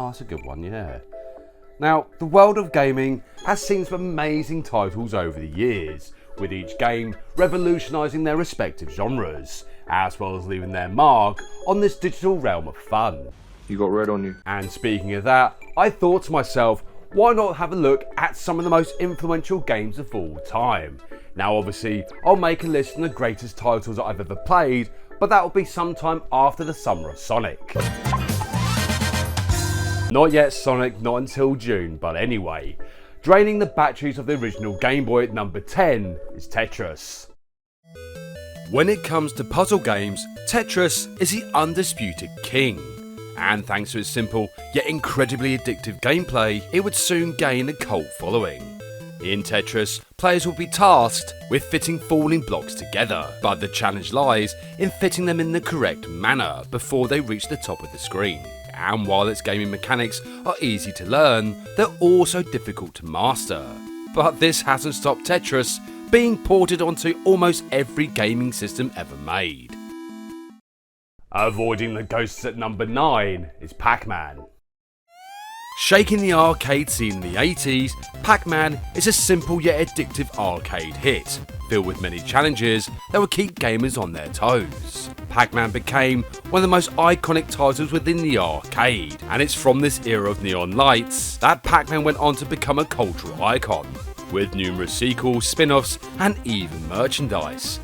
Oh, that's a good one, yeah. Now, the world of gaming has seen some amazing titles over the years, with each game revolutionising their respective genres, as well as leaving their mark on this digital realm of fun. You got red on you. And speaking of that, I thought to myself, why not have a look at some of the most influential games of all time? Now obviously, I'll make a list of the greatest titles that I've ever played, but that will be sometime after the summer of Sonic. Not yet Sonic, not until June, but anyway. Draining the batteries of the original Game Boy at number 10 is Tetris. When it comes to puzzle games, Tetris is the undisputed king. And thanks to its simple yet incredibly addictive gameplay, it would soon gain a cult following. In Tetris, players will be tasked with fitting falling blocks together, but the challenge lies in fitting them in the correct manner before they reach the top of the screen. And while its gaming mechanics are easy to learn, they're also difficult to master. But this hasn't stopped Tetris being ported onto almost every gaming system ever made. Avoiding the ghosts at number 9 is Pac-Man. Shaking the arcade scene in the 80s, Pac-Man is a simple yet addictive arcade hit, filled with many challenges that would keep gamers on their toes. Pac-Man became one of the most iconic titles within the arcade, and it's from this era of neon lights that Pac-Man went on to become a cultural icon, with numerous sequels, spin-offs, and even merchandise.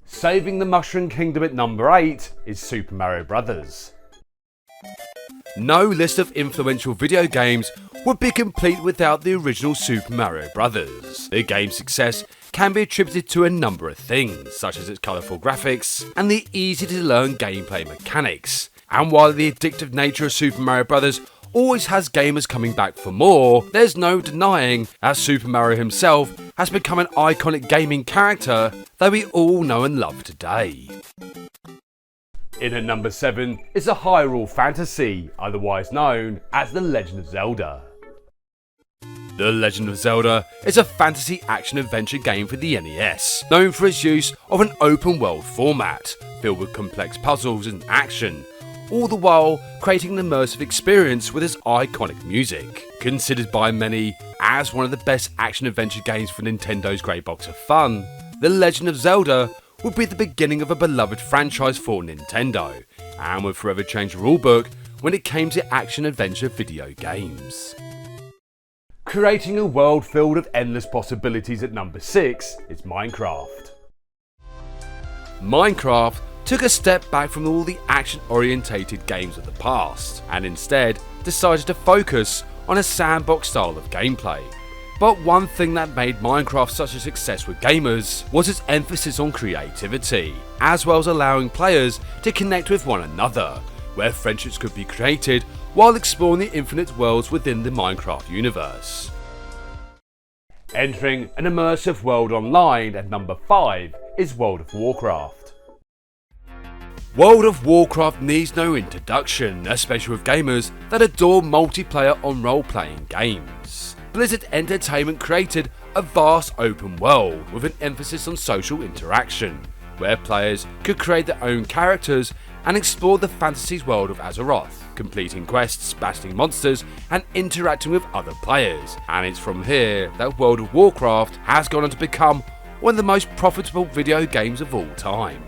Saving the Mushroom Kingdom at number 8 is Super Mario Bros. No list of influential video games would be complete without the original Super Mario Bros. The game's success can be attributed to a number of things, such as its colourful graphics and the easy to learn gameplay mechanics. And while the addictive nature of Super Mario Bros. Always has gamers coming back for more, there's no denying that Super Mario himself has become an iconic gaming character that we all know and love today. In at number 7 is a Hyrule Fantasy, otherwise known as The Legend of Zelda. The Legend of Zelda is a fantasy action-adventure game for the NES, known for its use of an open-world format, filled with complex puzzles and action, all the while creating an immersive experience with its iconic music. Considered by many as one of the best action-adventure games for Nintendo's great box of fun, The Legend of Zelda would be the beginning of a beloved franchise for Nintendo, and would forever change the rulebook when it came to action-adventure video games. Creating a world filled with endless possibilities at number 6 is Minecraft. Minecraft took a step back from all the action-orientated games of the past, and instead decided to focus on a sandbox style of gameplay. But one thing that made Minecraft such a success with gamers was its emphasis on creativity, as well as allowing players to connect with one another, where friendships could be created while exploring the infinite worlds within the Minecraft universe. Entering an immersive world online at number 5 is World of Warcraft. World of Warcraft needs no introduction, especially with gamers that adore multiplayer on role-playing games. Blizzard Entertainment created a vast open world with an emphasis on social interaction, where players could create their own characters and explore the fantasy's world of Azeroth, completing quests, battling monsters, and interacting with other players. And it's from here that World of Warcraft has gone on to become one of the most profitable video games of all time.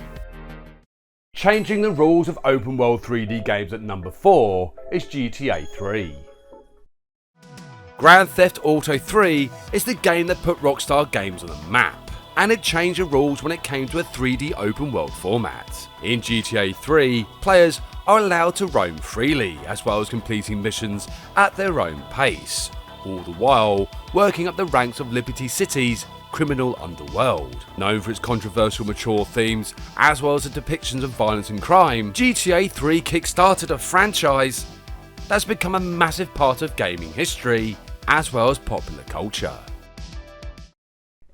Changing the rules of open world 3D games at number 4 is GTA 3. Grand Theft Auto 3 is the game that put Rockstar Games on the map, and it changed the rules when it came to a 3D open world format. In GTA 3, players are allowed to roam freely, as well as completing missions at their own pace, all the while working up the ranks of Liberty City's criminal underworld. Known for its controversial mature themes, as well as the depictions of violence and crime, GTA 3 kickstarted a franchise that's become a massive part of gaming history, as well as popular culture.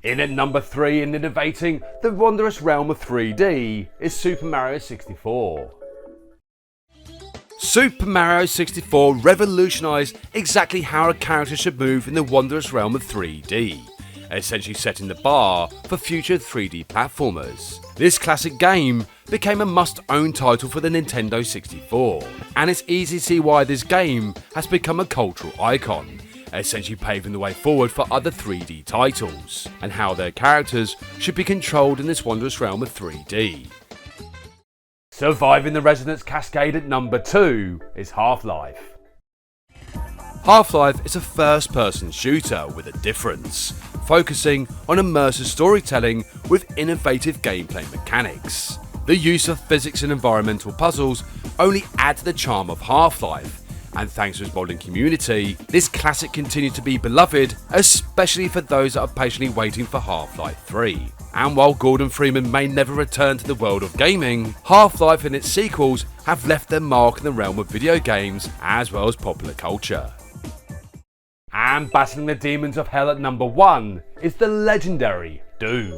In at number 3 and innovating the wondrous realm of 3D is Super Mario 64. Super Mario 64 revolutionised exactly how a character should move in the wondrous realm of 3D, essentially setting the bar for future 3D platformers. This classic game became a must-own title for the Nintendo 64, and it's easy to see why this game has become a cultural icon, essentially paving the way forward for other 3D titles, and how their characters should be controlled in this wondrous realm of 3D. Surviving the Resonance Cascade at number 2 is Half-Life. Half-Life is a first-person shooter with a difference, focusing on immersive storytelling with innovative gameplay mechanics. The use of physics and environmental puzzles only add to the charm of Half-Life, and thanks to its modding community, this classic continues to be beloved, especially for those that are patiently waiting for Half-Life 3. And while Gordon Freeman may never return to the world of gaming, Half-Life and its sequels have left their mark in the realm of video games as well as popular culture. And battling the demons of hell at number 1 is the legendary Doom.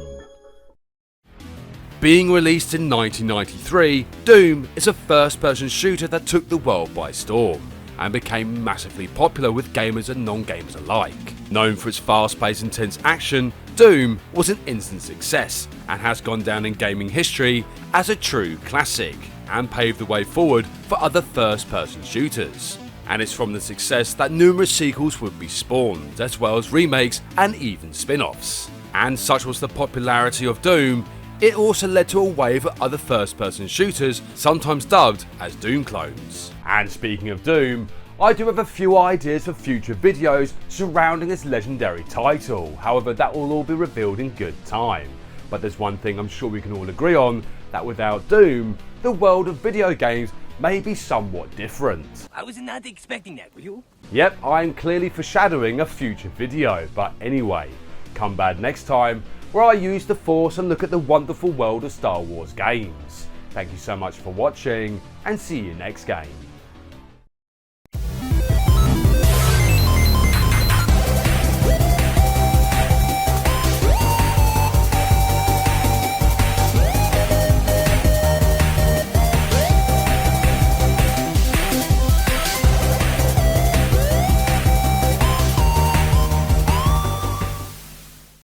Being released in 1993, Doom is a first-person shooter that took the world by storm and became massively popular with gamers and non-gamers alike. Known for its fast-paced, intense action, Doom was an instant success and has gone down in gaming history as a true classic and paved the way forward for other first-person shooters. And it's from the success that numerous sequels would be spawned, as well as remakes and even spin-offs. And such was the popularity of Doom, it also led to a wave of other first-person shooters, sometimes dubbed as Doom clones. And speaking of Doom, I do have a few ideas for future videos surrounding this legendary title, however that will all be revealed in good time. But there's one thing I'm sure we can all agree on, that without Doom, the world of video games may be somewhat different. I was not expecting that, were you? Yep, I am clearly foreshadowing a future video, but anyway, come back next time where I use the Force and look at the wonderful world of Star Wars games. Thank you so much for watching, and see you next game.